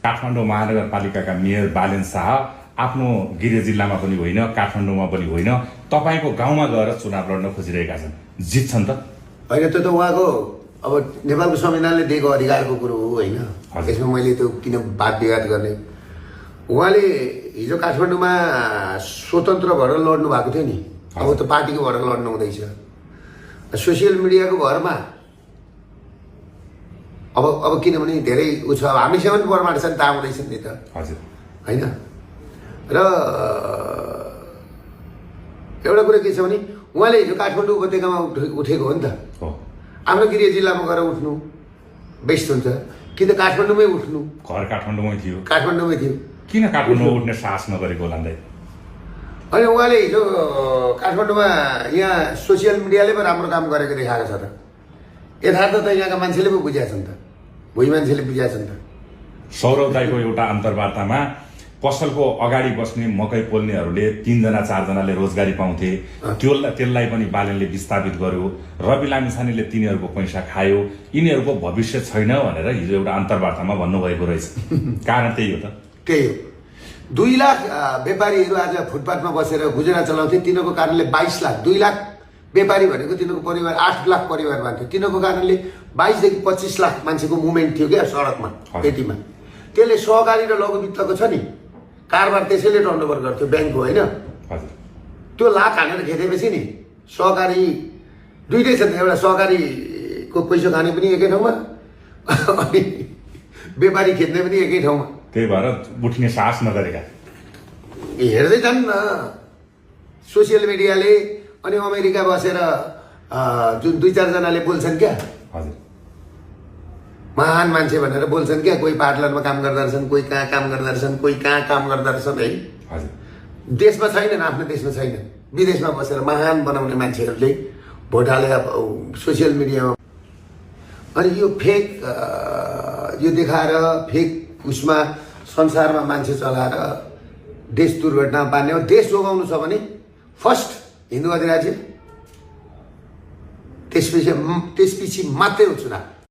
काठमाडौँ महानगरपालिकाका मेयर बालेन शाह आफ्नो गृह जिल्लामा पनि होइन, काठमाडौँमा पनि होइन, तपाईँको गाउँमा गएर चुनाव लड्न खोजिरहेका छन्। जित्छन् त? होइन, त्यो त उहाँको अब नेपालको संविधानले दिएको अधिकारको कुरो हो होइन। यसमा मैले त्यो किन वाद विवाद गर्ने। उहाँले हिजो काठमाडौँमा स्वतन्त्र भएर लड्नु भएको थियो नि, अब त पार्टीको भएर लड्नु हुँदैछ। सोसियल मिडियाको भरमा अब किनभने धेरै उ छ, हामीसँग पनि परमाट छ नि त, आउँदैछन् नि त होइन। र एउटा कुरा के छ भने उहाँले हिजो काठमाडौँ उपत्यकामा उठेको हो नि त। आफ्नो गृह जिल्लामा गएर उठ्नु बेस्ट हुन्छ कि त काठमाडौँमै उठ्नु। घर काठमाडौँमै थियो। काठमाडौँमै थियो। किन काठमाडौँ उठ्ने साहस नगरेको होला? अनि उहाँले हिजो काठमाडौँमा यहाँ सोसियल मिडियाले पो राम्रो काम गरेको देखाएको छ त। यथार्थ त यहाँका मान्छेले पो बुझेका छन् त, भुइँ मान्छेले बुझेका छन् त। सौरभ दाईको एउटा अन्तर्वार्तामा पसलको अगाडि बस्ने मकै पोल्नेहरूले 3 जना 4 जनाले रोजगारी पाउँथे, त्यसलाई पनि बालेनले विस्थापित गर्यो। रवि लामिछानेले तिनीहरूको पैसा खायो, यिनीहरूको भविष्य छैन भनेर हिजो एउटा अन्तर्वार्तामा भन्नुभएको रहेछ। कारण त्यही हो त? त्यही हो। 2 लाख व्यापारीहरू आज फुटपाथमा बसेर गुजरा चलाउँथे, तिनीहरूको कारणले 22 लाख। 2 लाख व्यापारी भनेको तिनीहरूको परिवार 8 लाख परिवार मान्थ्यो, तिनीहरूको कारणले 22 देखि 25 लाख मान्छेको मुभमेन्ट थियो क्या सडकमा, त्यतिमा। त्यसले सहकारी र लघु वित्तको छ नि कारोबार त्यसैले टर्नओभर गर्थ्यो, ब्याङ्क हो होइन। त्यो लाख हानेर खेदेपछि नि सहकारी दुइटै छ, एउटा सहकारीको पैसा खाने पनि एकै ठाउँमा अनि व्यापारी खेद्ने पनि एकै ठाउँमा। त्यही भएर उठ्ने साहस नगरेका हेर्दै छन् न सोसियल मिडियाले। अनि अमेरिका बसेर जुन 2-4 जनाले बोल्छन् क्या, महान मान्छे भनेर बोल्छन् क्या, कोही पार्लरमा काम गर्दा रहेछन्, कोही कहाँ काम गर्दा रहेछन्, कोही कहाँ काम गर्दा रहेछन् है। देशमा छैनन्, आफ्नो देशमा छैनन्, विदेशमा बसेर महान बनाउने मान्छेहरूले भोट हाले सोसियल मिडियामा। अनि यो फेक यो देखाएर फेक उसमा संसारमा मान्छे चलाएर देश दुर्घटना पार्ने हो। देश जोगाउनु छ भने फर्स्ट हिन्दू अधिराज्य, त्यसपछि मात्रै हो चुनाव।